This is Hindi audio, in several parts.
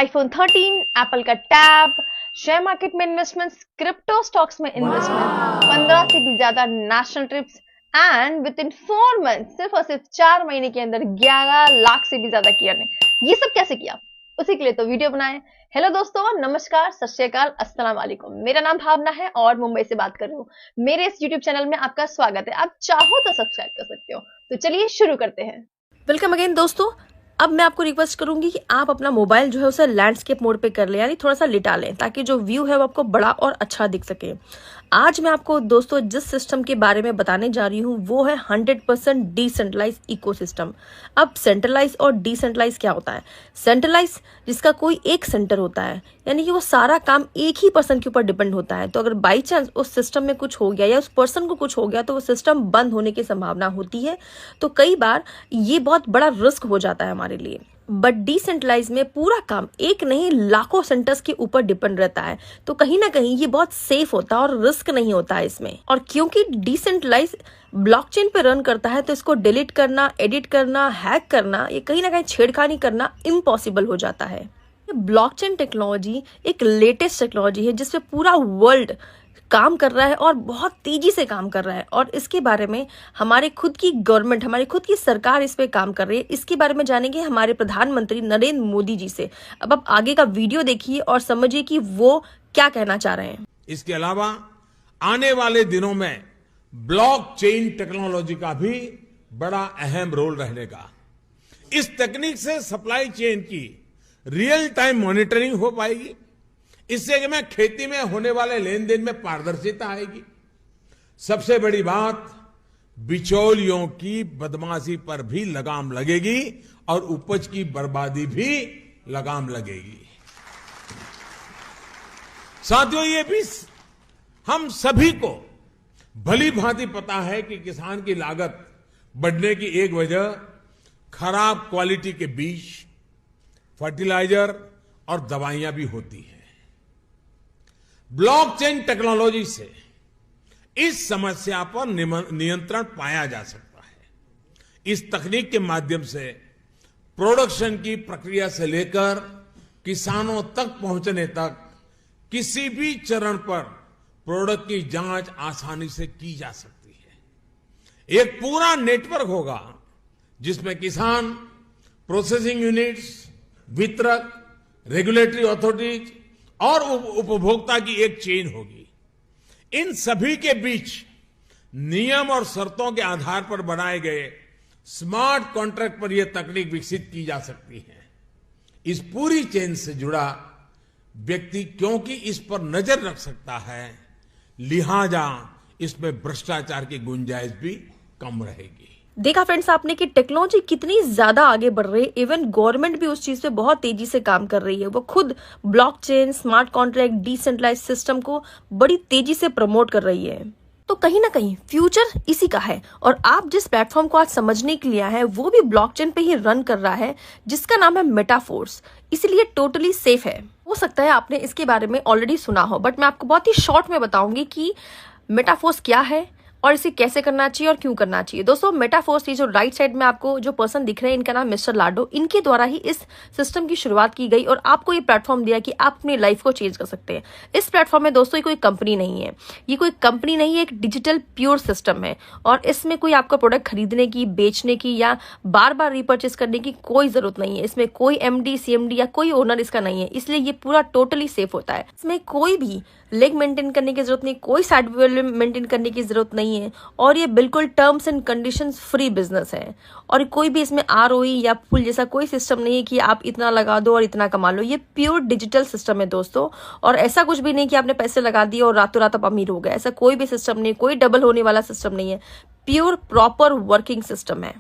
आईफोन 13, एप्पल का टैब, शेयर मार्केट में इन्वेस्टमेंट्स, क्रिप्टो स्टॉक्स में इन्वेस्टमेंट, 15 से भी ज्यादा national trips and with in 4 month, सिर्फ और सिर्फ 4 महीने के अंदर 11 लाख से भी ज्यादा की अर्निंग। ये सब कैसे किया, उसी के लिए तो वीडियो बनाए। हेलो दोस्तों, नमस्कार, सत श्री अकाल, अस्सलाम वालेकुम। मेरा नाम भावना है और मुंबई से बात कर रही हूँ। मेरे इस यूट्यूब चैनल में आपका स्वागत है। आप चाहो तो सब्सक्राइब कर सकते हो। तो चलिए शुरू करते हैं। वेलकम अगेन दोस्तों। अब मैं आपको रिक्वेस्ट करूंगी कि आप अपना मोबाइल जो है उसे लैंडस्केप मोड पे कर लें, यानी थोड़ा सा लिटा लें, ताकि जो व्यू है वो आपको बड़ा और अच्छा दिख सके। आज मैं आपको दोस्तों जिस सिस्टम के बारे में बताने जा रही हूँ वो है 100% डिसेंट्रलाइज इकोसिस्टम। अब सेंट्रलाइज और डिसेंट्रलाइज क्या होता है? सेंट्रलाइज जिसका कोई एक सेंटर होता है, यानी कि वो सारा काम एक ही पर्सन के ऊपर डिपेंड होता है। तो अगर बाई चांस उस सिस्टम में कुछ हो गया या उस पर्सन को कुछ हो गया तो वो सिस्टम बंद होने की संभावना होती है। तो कई बार ये बहुत बड़ा रिस्क हो जाता है हमारे लिए। बट डिसेंट्रलाइज में पूरा काम एक नहीं लाखों सेंटर्स के ऊपर डिपेंड रहता है, तो कहीं ना कहीं ये बहुत सेफ होता है और रिस्क नहीं होता है इसमें। और क्योंकि डिसेंट्रलाइज ब्लॉकचेन पे रन करता है तो इसको डिलीट करना, एडिट करना, हैक करना, ये कहीं ना कहीं छेड़खानी करना इम्पॉसिबल हो जाता है। ब्लॉकचेन टेक्नोलॉजी एक लेटेस्ट टेक्नोलॉजी है जिसपे पूरा वर्ल्ड काम कर रहा है और बहुत तेजी से काम कर रहा है। और इसके बारे में हमारे खुद की गवर्नमेंट, हमारी खुद की सरकार इस पे काम कर रही है। इसके बारे में जानेंगे हमारे प्रधानमंत्री नरेंद्र मोदी जी से। अब आप आगे का वीडियो देखिए और समझिए कि वो क्या कहना चाह रहे हैं। इसके अलावा आने वाले दिनों में ब्लॉकचेन टेक्नोलॉजी का भी बड़ा अहम रोल रहने का। इस तकनीक से सप्लाई चेन की रियल टाइम मॉनिटरिंग हो पाएगी। इससे कि मैं खेती में होने वाले लेन देन में पारदर्शिता आएगी। सबसे बड़ी बात, बिचौलियों की बदमाशी पर भी लगाम लगेगी और उपज की बर्बादी भी लगाम लगेगी। साथियों, ये भी हम सभी को भली भांति पता है कि किसान की लागत बढ़ने की एक वजह खराब क्वालिटी के बीज, फर्टिलाइजर और दवाइयां भी होती हैं। ब्लॉकचेन टेक्नोलॉजी से इस समस्या पर नियंत्रण पाया जा सकता है। इस तकनीक के माध्यम से प्रोडक्शन की प्रक्रिया से लेकर किसानों तक पहुंचने तक किसी भी चरण पर प्रोडक्ट की जांच आसानी से की जा सकती है। एक पूरा नेटवर्क होगा जिसमें किसान, प्रोसेसिंग यूनिट्स, वितरक, रेगुलेटरी अथॉरिटीज और उपभोक्ता की एक चेन होगी। इन सभी के बीच नियम और शर्तों के आधार पर बनाए गए स्मार्ट कॉन्ट्रैक्ट पर यह तकनीक विकसित की जा सकती है। इस पूरी चेन से जुड़ा व्यक्ति क्योंकि इस पर नजर रख सकता है, लिहाजा इसमें भ्रष्टाचार की गुंजाइश भी कम रहेगी। देखा फ्रेंड्स आपने कि टेक्नोलॉजी कितनी ज्यादा आगे बढ़ रही है। इवन गवर्नमेंट भी उस चीज पे बहुत तेजी से काम कर रही है। वो खुद blockchain, smart contract, decentralise system को बड़ी तेजी से प्रमोट कर रही है। तो कहीं ना कहीं फ्यूचर इसी का है। और आप जिस प्लेटफॉर्म को आज समझने के लिए आए हैं वो भी ब्लॉकचेन पे ही रन कर रहा है, जिसका नाम है मेटाफोर्स। इसलिए टोटली सेफ है। हो सकता है आपने इसके बारे में ऑलरेडी सुना हो, बट मैं आपको बहुत ही शॉर्ट में बताऊंगी कि मेटाफोर्स क्या है और इसे कैसे करना चाहिए और क्यों करना चाहिए। दोस्तों, मेटाफोर्स, ये जो राइट साइड में आपको जो पर्सन दिख रहे हैं, इनका नाम मिस्टर लाडो। इनके द्वारा ही इस सिस्टम की शुरुआत की गई और आपको ये प्लेटफॉर्म दिया कि आप अपनी लाइफ को चेंज कर सकते हैं। इस प्लेटफॉर्म में दोस्तों ये कोई कंपनी नहीं है, ये कोई कंपनी नहीं है, एक डिजिटल प्योर सिस्टम है। और इसमें कोई आपका प्रोडक्ट खरीदने की, बेचने की या बार बार रिपर्चेस करने की कोई जरूरत नहीं है। इसमें कोई MD, CMD या कोई ओनर इसका नहीं है, इसलिए ये पूरा टोटली सेफ होता है। इसमें कोई भी लेग मेंटेन करने की जरूरत नहीं, कोई साइड मेंटेन करने की जरूरत नहीं है। और ये बिल्कुल terms and conditions free business है। और कोई भी इसमें ROE या पुल जैसा कोई सिस्टम नहीं है कि आप इतना लगा दो और इतना कमा लो। ये प्योर डिजिटल सिस्टम है दोस्तों। और ऐसा कुछ भी नहीं कि आपने पैसे लगा दिए और रातों रात आप अमीर हो गए। ऐसा कोई भी सिस्टम नहीं, कोई डबल होने वाला सिस्टम नहीं है। प्योर प्रॉपर वर्किंग सिस्टम है।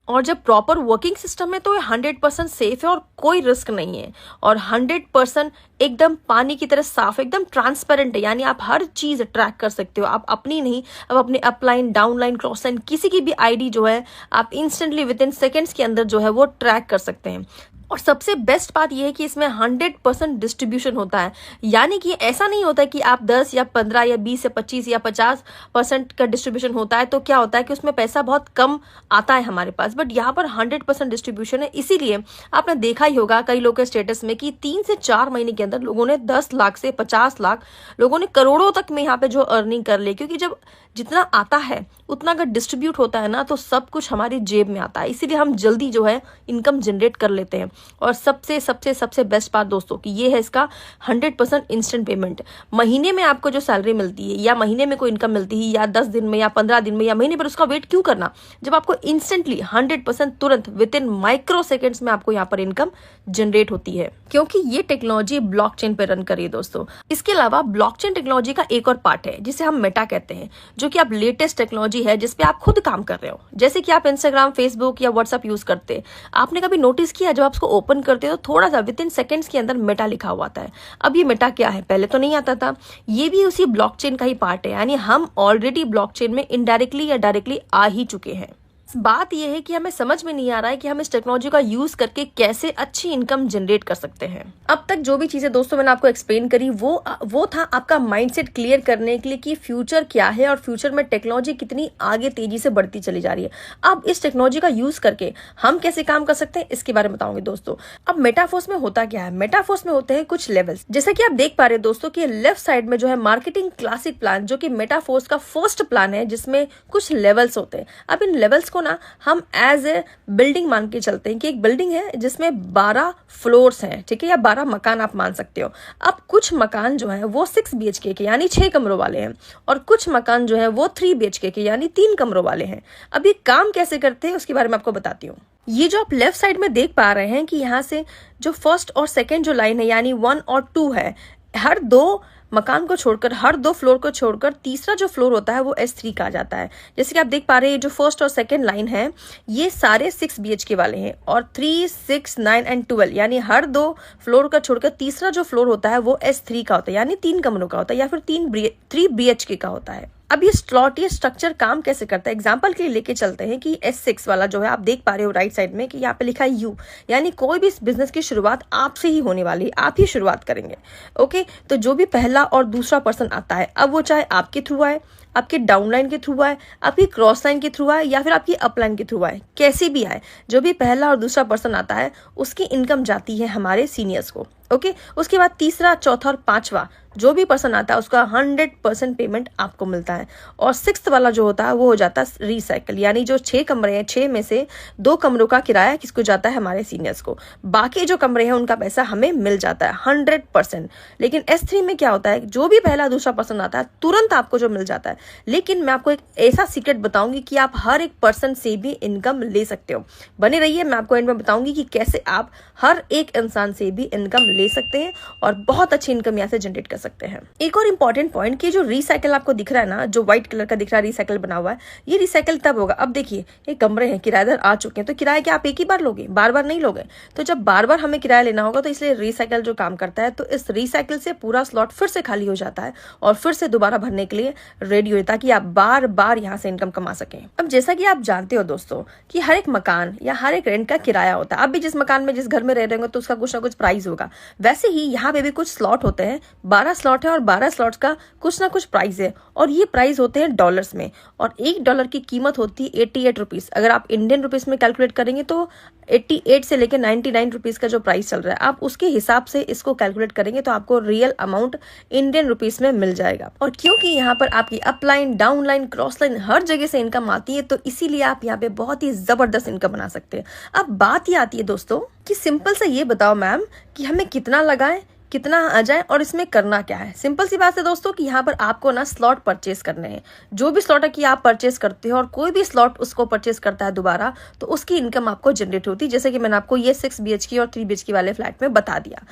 और जब प्रॉपर वर्किंग सिस्टम है तो ये 100% सेफ है और कोई रिस्क नहीं है। और 100% एकदम पानी की तरह साफ, एकदम ट्रांसपेरेंट है। यानी आप हर चीज ट्रैक कर सकते हो। आप अपनी नहीं, अब अपने अपलाइन, डाउनलाइन, क्रॉस लाइन, किसी की भी ID जो है आप इंस्टेंटली विद इन सेकेंड्स के अंदर जो है वो ट्रैक कर सकते हैं। और सबसे बेस्ट बात यह है कि इसमें 100% डिस्ट्रीब्यूशन होता है, यानी कि ऐसा नहीं होता है कि आप 10 या 15 या 20 या 25 या 50% का डिस्ट्रीब्यूशन होता है तो क्या होता है कि उसमें पैसा बहुत कम आता है हमारे पास, बट यहाँ पर 100% डिस्ट्रीब्यूशन है। इसीलिए आपने देखा ही होगा कई लोगों के स्टेटस में कि 3 से 4 महीने के अंदर लोगों ने 10 लाख से 50 लाख, लोगों ने करोड़ों तक में यहाँ पे जो अर्निंग कर ली, क्योंकि जब जितना आता है उतना अगर डिस्ट्रीब्यूट होता है ना तो सब कुछ हमारी जेब में आता है। इसीलिए हम जल्दी जो है इनकम जनरेट कर लेते हैं। और सबसे सबसे सबसे बेस्ट बात दोस्तों कि ये है इसका 100% इंस्टेंट पेमेंट। महीने में आपको जो सैलरी मिलती है या महीने में कोई इनकम मिलती है या 10 दिन में या 15 दिन में या महीने पर, उसका वेट क्यों करना जब आपको इंस्टेंटली 100% तुरंत विद इन माइक्रो सेकेंड्स में आपको यहाँ पर इनकम जनरेट होती है, क्योंकि ये टेक्नोलॉजी ब्लॉकचेन पे रन करी है दोस्तों। इसके अलावा ब्लॉकचेन टेक्नोलॉजी का एक और पार्ट है जिसे हम मेटा कहते हैं, जो कि आप लेटेस्ट टेक्नोलॉजी है जिसपे आप खुद काम कर रहे हो। जैसे कि आप इंस्टाग्राम, फेसबुक या व्हाट्सएप यूज करते हैं, आपने कभी नोटिस किया जब आप उसको ओपन करते हो तो थोड़ा सा विद इन सेकेंड्स के अंदर मेटा लिखा हुआ आता है। अब ये मेटा क्या है, पहले तो नहीं आता था। ये भी उसी ब्लॉकचेन का ही पार्ट है, यानी हम ऑलरेडी ब्लॉकचेन में इनडायरेक्टली या डायरेक्टली आ ही चुके हैं। बात यह है कि हमें समझ में नहीं आ रहा है कि हम इस टेक्नोलॉजी का यूज करके कैसे अच्छी इनकम जनरेट कर सकते हैं। अब तक जो भी चीजें दोस्तों मैंने आपको एक्सप्लेन करी वो था आपका माइंडसेट क्लियर करने के लिए कि फ्यूचर क्या है और फ्यूचर में टेक्नोलॉजी कितनी आगे तेजी से बढ़ती चली जा रही है। अब इस टेक्नोलॉजी का यूज करके हम कैसे काम कर सकते हैं इसके बारे में बताऊंगी दोस्तों। अब मेटाफोर्स में होता क्या है, मेटाफोर्स में होते हैं कुछ लेवल्स। जैसा कि आप देख पा रहे हैं दोस्तों कि लेफ्ट साइड में जो है मार्केटिंग क्लासिक प्लान, जो कि मेटाफोर्स का फर्स्ट प्लान है, जिसमें कुछ लेवल्स होते हैं। अब इन लेवल्स को ना हम एज ए बिल्डिंग मान के चलते हैं कि एक बिल्डिंग है जिसमें 12 फ्लोर्स हैं, ठीक है, या 12 मकान आप मान सकते हो। अब कुछ मकान जो है वो 6 BHK के यानी 6 कमरों वाले हैं और कुछ मकान जो है वो 3 BHK के यानी 3 कमरों वाले हैं। अब ये काम कैसे करते हैं उसके बारे में आपको बताती हूँ। ये जो आप लेफ्ट साइड में देख पा रहे हैं कि यहाँ से जो फर्स्ट और सेकेंड जो लाइन है यानी 1 और 2 है, हर 2 मकान को छोड़कर, हर 2 फ्लोर को छोड़कर तीसरा जो फ्लोर होता है वो S3 कहा जाता है। जैसे कि आप देख पा रहे हैं जो फर्स्ट और सेकंड लाइन है ये सारे 6 BHK वाले हैं और 3, 6, 9 एंड 12 यानी हर 2 फ्लोर का छोड़कर तीसरा जो फ्लोर होता है वो S3 का होता है, यानी 3 कमरों का होता है या फिर 3 BHK का होता है। अब ये स्लॉट, ये स्ट्रक्चर काम कैसे करता है, एग्जांपल के लिए लेके चलते हैं कि S6 वाला जो है आप देख पा रहे हो राइट साइड में कि यहाँ पे लिखा है यू, यानी कोई भी इस बिजनेस की शुरुआत आपसे ही होने वाली है, आप ही शुरुआत करेंगे। ओके, तो जो भी पहला और दूसरा पर्सन आता है, अब वो चाहे आपके थ्रू आए, आपके डाउनलाइन के थ्रू आए, आपकी क्रॉस लाइन के थ्रू आए या फिर आपकी अपलाइन के थ्रू आए, कैसे भी आए, जो भी पहला और दूसरा पर्सन आता है उसकी इनकम जाती है हमारे सीनियर्स को। ओके, उसके बाद तीसरा, चौथा और पांचवा जो भी पर्सन आता है उसका 100% पेमेंट आपको मिलता है। और 6th वाला जो होता है वो हो जाता है रिसाइकल, यानी जो 6 कमरे हैं, 6 में से 2 कमरों का किराया किसको जाता है, हमारे सीनियर्स को। बाकी जो कमरे हैं उनका पैसा हमें मिल जाता है 100%। लेकिन S3 में क्या होता है, जो भी पहला दूसरा पर्सन आता है तुरंत आपको जो मिल जाता है। लेकिन मैं आपको एक ऐसा सीक्रेट बताऊंगी कि आप हर एक पर्सन से भी इनकम ले सकते हो। बने रहिए, मैं आपको एंड में बताऊंगी कि कैसे आप हर एक इंसान से भी इनकम ले सकते हैं और बहुत अच्छी इनकम यहाँ से जनरेट कर सकते हैं। एक और इंपॉर्टेंट पॉइंट कि जो रिसाइकल आपको दिख रहा है ना, जो व्हाइट कलर का दिख रहा है रिसाइकल बना हुआ है, ये रिसाइकल तब होगा। अब देखिए ये कमरे हैं, किराएदार आ चुके हैं, तो किराया क्या आप एक ही बार लोगे, बार बार नहीं लोगे। तो जब बार बार हमें किराया लेना होगा तो इसलिए रिसाइकल जो काम करता है, तो इस रिसाइकल से पूरा स्लॉट फिर से खाली हो जाता है और फिर से दोबारा भरने के लिए रेडी हो, ताकि आप बार बार यहाँ से इनकम कमा सकें। अब जैसा कि आप जानते हो दोस्तों कि हर एक मकान या हर एक रेंट का किराया होता है। आप भी जिस मकान में, जिस घर में रह रहे होंगे तो उसका कुछ ना कुछ प्राइस होगा। वैसे ही यहाँ पे भी कुछ स्लॉट होते हैं, 12 स्लॉट है और 12 स्लॉट्स का कुछ ना कुछ प्राइस है और ये प्राइस होते हैं डॉलर्स में। और $1 की कीमत होती है 88 रुपीज। अगर आप इंडियन रुपीज में कैलकुलेट करेंगे तो 88 से लेकर 99 रुपीज का जो प्राइस चल रहा है, आप उसके हिसाब से इसको कैलकुलेट करेंगे तो आपको रियल अमाउंट इंडियन रुपीज में मिल जाएगा। और क्योंकि यहाँ पर आपकी अपलाइन, डाउनलाइन, क्रॉस लाइन हर जगह से इनकम आती है, तो इसीलिए आप यहाँ पे बहुत ही जबरदस्त इनकम बना सकते हैं। अब बात ये आती है दोस्तों कि सिंपल से ये बताओ मैम कि हमें कितना लगाएं, कितना आ जाए और इसमें करना क्या है। सिंपल सी बात है दोस्तों कि यहाँ पर आपको ना स्लॉट परचेस करने हैं। जो भी स्लॉट है कि आप परचेस करते हो और कोई भी स्लॉट उसको परचेस करता है दोबारा, तो उसकी इनकम आपको जनरेट होती है। जैसे कि मैंने आपको ये 6 BHK और 3 BHK वाले फ्लैट में बता दिया।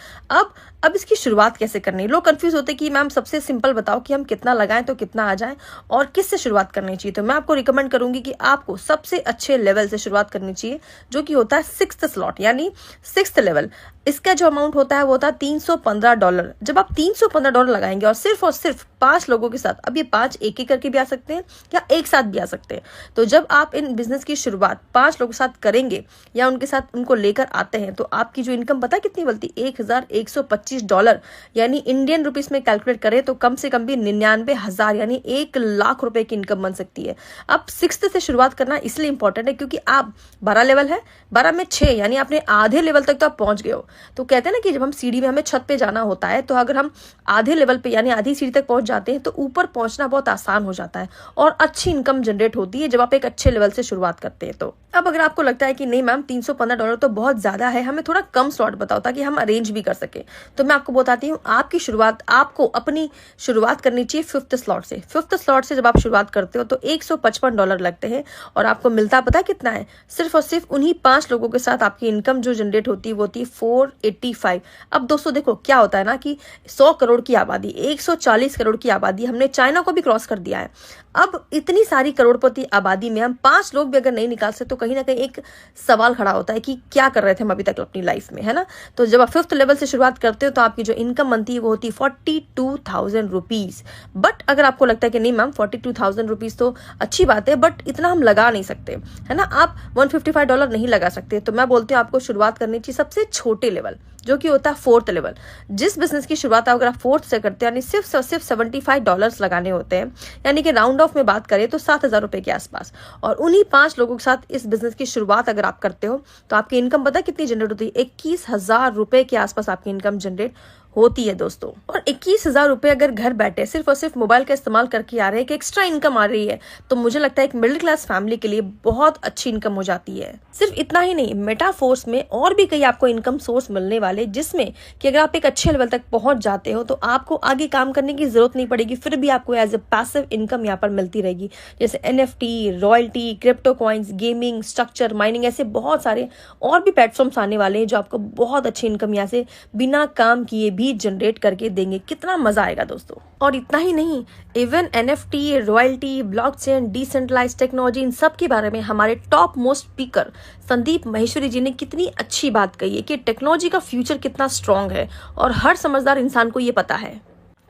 अब इसकी शुरुआत कैसे करनी है। लोग कंफ्यूज होते हैं कि मैम सबसे सिंपल बताओ कि हम कितना लगाएं तो कितना आ जाए और किससे शुरुआत करनी चाहिए। तो मैं आपको रिकमेंड करूंगी कि आपको सबसे अच्छे लेवल से शुरुआत करनी चाहिए, जो कि होता है 6th स्लॉट यानी 6th लेवल। इसका जो अमाउंट होता है वो होता है 315 $315। जब आप $315 लगाएंगे और सिर्फ 5 लोगों के साथ, अब ये 5 एक करके भी आ सकते हैं या एक साथ भी आ सकते हैं, तो जब आप इन बिजनेस की शुरुआत 5 लोगों के साथ करेंगे या उनके साथ उनको लेकर आते हैं, तो आपकी जो इनकम पता कितनी बनती है? $1125, यानी इंडियन रुपीस में कैलकुलेट करें तो कम से कम भी 99,000 यानी 1 लाख रुपए की इनकम बन सकती है। अब 6th से शुरुआत करना इसलिए इंपॉर्टेंट है क्योंकि आप 12 लेवल है, 12 में 6 यानी आपने आधे लेवल तक तो आप पहुंच गए हो। तो कहते हैं ना कि जब हम सीढ़ी में हमें छत पे जाना होता है, तो अगर हम आधे लेवल पे यानी आधी सीढ़ी तक पहुंच जाते हैं तो ऊपर पहुंचना बहुत आसान हो जाता है और अच्छी इनकम जनरेट होती है जब आप एक अच्छे लेवल से शुरुआत करते हैं। तो अब अगर आपको लगता है कि नहीं मैम $315 तो बहुत ज्यादा है, हमें थोड़ा कम स्लॉट बताओ ताकि हम अरेंज भी कर सके, तो मैं आपको बताती हूँ आपकी शुरुआत, आपको अपनी शुरुआत करनी चाहिए 5th स्लॉट से। 5th स्लॉट से जब आप शुरुआत करते हो तो $155 लगते हैं और आपको मिलता पता कितना है? सिर्फ और सिर्फ उन्हीं 5 लोगों के साथ आपकी इनकम जो जनरेट होती है वो होती है 485। अब दोस्तों देखो क्या होता है ना कि 100 करोड़ की आबादी, 140 करोड़ की आबादी, हमने चाइना को भी क्रॉस कर दिया है। अब इतनी सारी करोड़पति आबादी में हम 5 लोग भी अगर नहीं निकाल सकते तो कहीं ना कहीं एक सवाल खड़ा होता है कि क्या कर रहे थे हम अभी तक अपनी लाइफ में, है ना। तो जब आप 5th लेवल से शुरुआत करते हो तो आपकी जो इनकम बनती है वो होती है 42,000 रुपीज। बट अगर आपको लगता है कि नहीं मैम 42,000 रुपीज तो अच्छी बात है बट इतना हम लगा नहीं सकते, है ना, आप $155 नहीं लगा सकते, तो मैं बोलती हूँ आपको शुरुआत करनी चाहिए सबसे छोटे लेवल जो कि होता है 4th लेवल। जिस बिजनेस की शुरुआत अगर आप 4th से करते हैं यानी सिर्फ $75 लगाने होते हैं, यानी कि राउंड ऑफ में बात करें तो 7,000 रुपए के आसपास, और उन्हीं 5 लोगों के साथ इस बिजनेस की शुरुआत अगर आप करते हो तो आपकी इनकम पता कितनी जनरेट होती है? 21,000 रुपए के आसपास आपकी इनकम जनरेट होती है दोस्तों। और 21,000 रुपए अगर घर बैठे सिर्फ और सिर्फ मोबाइल का इस्तेमाल करके आ रहे हैं, कि एक्स्ट्रा इनकम आ रही है, तो मुझे लगता है एक मिडिल क्लास फैमिली के लिए बहुत अच्छी इनकम हो जाती है। सिर्फ इतना ही नहीं, मेटाफोर्स में और भी कई आपको इनकम सोर्स मिलने वाले, जिसमें कि अगर आप एक अच्छे लेवल तक पहुंच जाते हो तो आपको आगे काम करने की जरूरत नहीं पड़ेगी, फिर भी आपको एज ए पैसिव इनकम यहाँ पर मिलती रहेगी, जैसे NFT, royalty, crypto coins, gaming, structure, mining, ऐसे बहुत सारे और भी प्लेटफॉर्म्स आने वाले हैं जो आपको बहुत अच्छी इनकम यहाँ से बिना काम किए भी जनरेट करके देंगे। कितना मजा आएगा दोस्तों। और इतना ही नहीं, even NFT, royalty, blockchain, decentralize technology, इन सब के बारे में हमारे top most speaker Sandeep Maheshwari ji ने कितनी अच्छी बात कही है कि टेक्नोलॉजी का फ्यूचर कितना स्ट्रांग है और हर समझदार इंसान को ये पता है।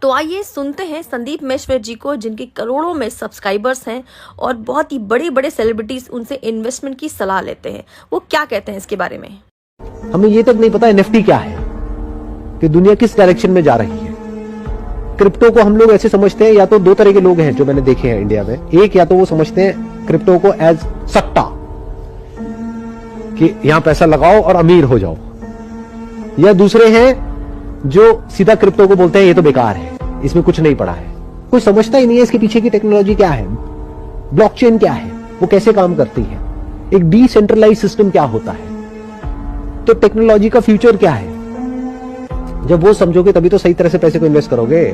तो आइए सुनते हैं संदीप माहेश्वरी जी को, जिनके करोड़ों में सब्सक्राइबर्स हैं और बहुत ही बड़े बड़े सेलिब्रिटीज उनसे इन्वेस्टमेंट की सलाह लेते हैं। वो क्या कहते हैं इसके बारे में। हमें ये तक नहीं पता NFT क्या है, कि दुनिया किस डायरेक्शन में जा रही है। क्रिप्टो को हम लोग ऐसे समझते हैं, या तो 2 तरह के लोग हैं जो मैंने देखे हैं इंडिया में। एक, या तो वो समझते हैं क्रिप्टो को एज सट्टा, कि यहां पैसा लगाओ और अमीर हो जाओ, या दूसरे हैं जो सीधा क्रिप्टो को बोलते हैं ये तो बेकार है, इसमें कुछ नहीं पड़ा है, कोई समझता ही नहीं है इसके पीछे की टेक्नोलॉजी क्या है, ब्लॉकचेन क्या है, वो कैसे काम करती है, एक डिसेंट्रलाइज सिस्टम क्या होता है, तो टेक्नोलॉजी का फ्यूचर क्या है। जब वो समझोगे तभी तो सही तरह से पैसे को इन्वेस्ट करोगे।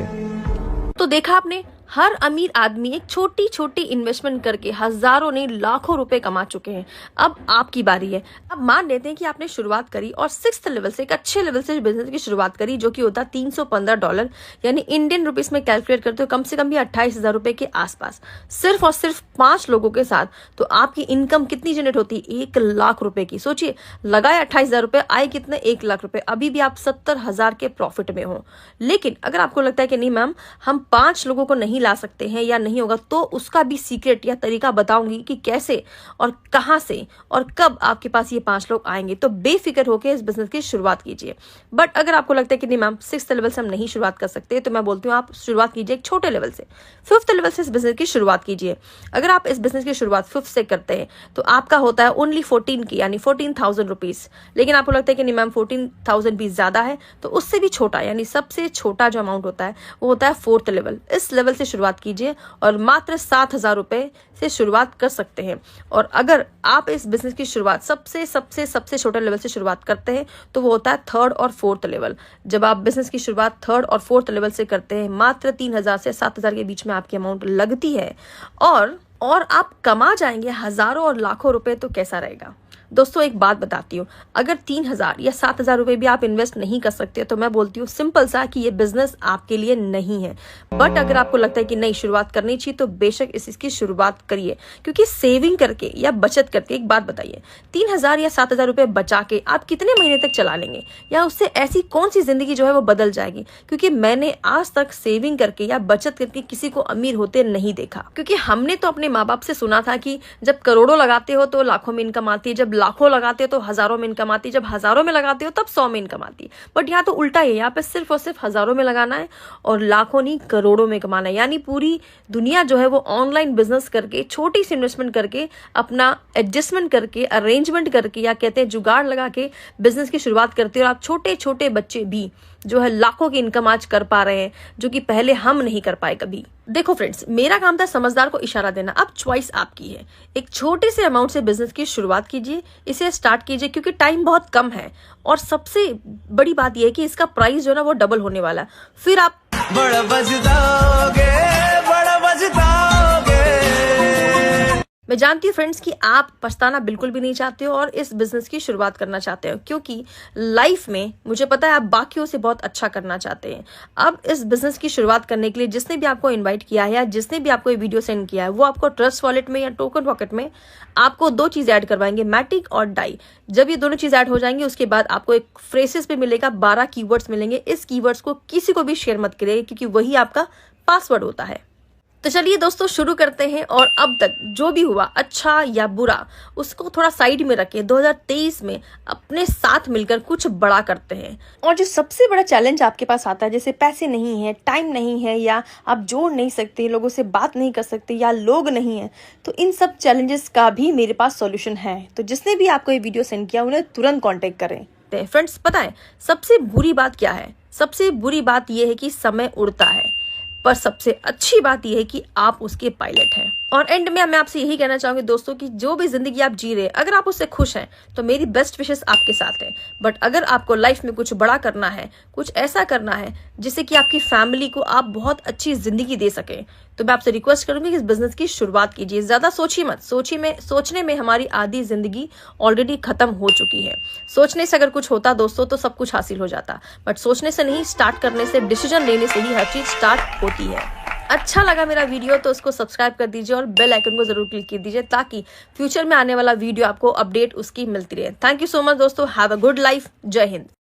तो देखा आपने, हर अमीर आदमी एक छोटी छोटी इन्वेस्टमेंट करके हजारों नहीं लाखों रुपए कमा चुके हैं। अब आपकी बारी है। अब मान लेते हैं कि आपने शुरुआत करी और 6th लेवल से, एक अच्छे लेवल से बिजनेस की शुरुआत करी, जो कि होता है $315, यानी इंडियन रुपीस में कैलकुलेट करते हो कम से कम भी 28,000 रुपए के आसपास, सिर्फ और सिर्फ 5 लोगों के साथ। तो आपकी इनकम कितनी जनरेट होती है? 1 लाख रुपए की। सोचिए, लगाए 28,000 रुपए, आए कितने? 1 लाख रुपए। अभी भी आप 70,000 के प्रॉफिट में हो। लेकिन अगर आपको लगता है कि नहीं मैम हम 5 लोगों को नहीं ला सकते हैं या नहीं होगा, तो उसका भी सीक्रेट या तरीका बताऊंगी कि कैसे और कहां से और कब आपके पास ये 5 लोग आएंगे। तो बेफिक्र होकर इस बिजनेस की शुरुआत कीजिए। बट अगर आपको लगता है कि नहीं मैम 6th लेवल से हम नहीं शुरुआत कर सकते, तो मैं बोलती हूँ आप शुरुआत कीजिए एक छोटे लेवल से। 5th लेवल से इस बिजनेस की शुरुआत कीजिए। अगर आप इस बिजनेस की शुरुआत 5th से करते हैं तो आपका होता है ओनली 14 की, यानी 14,000 रुपीज। लेकिन आपको लगता है कि नहीं मैम 14,000 भी ज्यादा है, तो उससे भी छोटा, यानी सबसे छोटा जो अमाउंट होता है वो होता है 4th लेवल। इस लेवल से शुरुआत कीजिए और मात्र 7,000 रुपए से शुरुआत कर सकते हैं। और अगर आप इस बिजनेस की शुरुआत सबसे सबसे सबसे छोटे लेवल से शुरुआत करते हैं तो वो होता है 3rd और 4th लेवल। जब आप बिजनेस की शुरुआत 3rd और 4th लेवल से करते हैं, मात्र 3,000 से 7,000 के बीच में आपकी अमाउंट लगती है और आप कमा जाएंगे हजारों और लाखों रुपए। तो कैसा रहेगा? दोस्तों एक बात बताती हूँ, अगर 3,000 या 7,000 रुपए भी आप इन्वेस्ट नहीं कर सकते तो मैं बोलती हूँ सिंपल सा कि ये बिजनेस आपके लिए नहीं है। बट अगर आपको लगता है कि नहीं शुरुआत करनी चाहिए तो बेशक इसकी शुरुआत करिए, क्योंकि सेविंग करके या बचत करके, एक बात बताइए, 3,000 या 7,000 रुपए बचा के आप कितने महीने तक चला लेंगे, या उससे ऐसी कौन सी जिंदगी जो है वो बदल जाएगी। क्योंकि मैंने आज तक सेविंग करके या बचत करके किसी को अमीर होते नहीं देखा, क्योंकि हमने तो अपने माँ बाप से सुना था कि जब करोड़ों लगाते हो तो लाखों में इनकम आती है, जब लाखों लगाते हो तो हजारों में इनकम आती है, जब हजारों में लगाते हो तब 100 में इनकम आती है। बट यहाँ तो उल्टा है, यहाँ पे सिर्फ और सिर्फ हजारों में लगाना है और लाखों नहीं करोड़ों में कमाना है। यानी पूरी दुनिया जो है वो ऑनलाइन बिजनेस करके, छोटी सी इन्वेस्टमेंट करके, अपना एडजस्टमेंट करके, अरेंजमेंट करके, या कहते हैं जुगाड़ लगा के बिजनेस की शुरुआत करते हैं। और आप छोटे छोटे बच्चे भी जो है लाखों की इनकम आज कर पा रहे हैं, जो कि पहले हम नहीं कर पाए कभी। देखो फ्रेंड्स, मेरा काम था समझदार को इशारा देना, अब चॉइस आपकी है। एक छोटे से अमाउंट से बिजनेस की शुरुआत कीजिए, इसे स्टार्ट कीजिए, क्योंकि टाइम बहुत कम है। और सबसे बड़ी बात यह है कि इसका प्राइस जो है ना वो डबल होने वाला है। फिर आप बड़ा बजदाओगे, बड़ा बजदाओगे। मैं जानती हूँ फ्रेंड्स कि आप पछताना बिल्कुल भी नहीं चाहते हो और इस बिजनेस की शुरुआत करना चाहते हो, क्योंकि लाइफ में मुझे पता है आप बाकियों से बहुत अच्छा करना चाहते हैं। अब इस बिजनेस की शुरुआत करने के लिए जिसने भी आपको इनवाइट किया है या जिसने भी आपको ये वीडियो सेंड किया है, वो आपको ट्रस्ट वॉलेट में या टोकन पॉकेट में आपको 2 चीज ऐड करवाएंगे, मैटिक और डाई। जब ये दोनों चीज ऐड हो जाएंगे उसके बाद आपको एक फ्रेसेस पे मिलेगा, 12 कीवर्ड्स मिलेंगे। इस कीवर्ड्स को किसी को भी शेयर मत करिए, क्योंकि वही आपका पासवर्ड होता है। तो चलिए दोस्तों शुरू करते हैं। और अब तक जो भी हुआ, अच्छा या बुरा, उसको थोड़ा साइड में रखे। 2023 में अपने साथ मिलकर कुछ बड़ा करते हैं। और जो सबसे बड़ा चैलेंज आपके पास आता है, जैसे पैसे नहीं है, टाइम नहीं है, या आप जोड़ नहीं सकते, लोगों से बात नहीं कर सकते, या लोग नहीं है, तो इन सब चैलेंजेस का भी मेरे पास सॉल्यूशन है। तो जिसने भी आपको ये वीडियो सेंड किया उन्हें तुरंत कॉन्टेक्ट करें। फ्रेंड्स पता है सबसे बुरी बात क्या है? सबसे बुरी बात यह है कि समय उड़ता है, पर सबसे अच्छी बात यह है कि आप उसके पायलट हैं। और एंड में मैं आपसे यही कहना चाहूंगी दोस्तों कि जो भी जिंदगी आप जी रहे हैं, अगर आप उससे खुश हैं तो मेरी बेस्ट विशेस आपके साथ है। बट अगर आपको लाइफ में कुछ बड़ा करना है, कुछ ऐसा करना है जिससे कि आपकी फैमिली को आप बहुत अच्छी जिंदगी दे सके, तो मैं आपसे रिक्वेस्ट करूंगी कि इस बिजनेस की शुरुआत कीजिए। ज्यादा सोचिए मत, सोचने में हमारी आधी जिंदगी ऑलरेडी खत्म हो चुकी है। सोचने से अगर कुछ होता दोस्तों तो सब कुछ हासिल हो जाता, बट सोचने से नहीं, स्टार्ट करने से, डिसीजन लेने से ही हर चीज स्टार्ट होती है। अच्छा लगा मेरा वीडियो तो उसको सब्सक्राइब कर दीजिए और बेल आइकन को जरूर क्लिक कर दीजिए, ताकि फ्यूचर में आने वाला वीडियो आपको अपडेट उसकी मिलती रहे। थैंक यू सो मच दोस्तों, हैव अ गुड लाइफ। जय हिंद।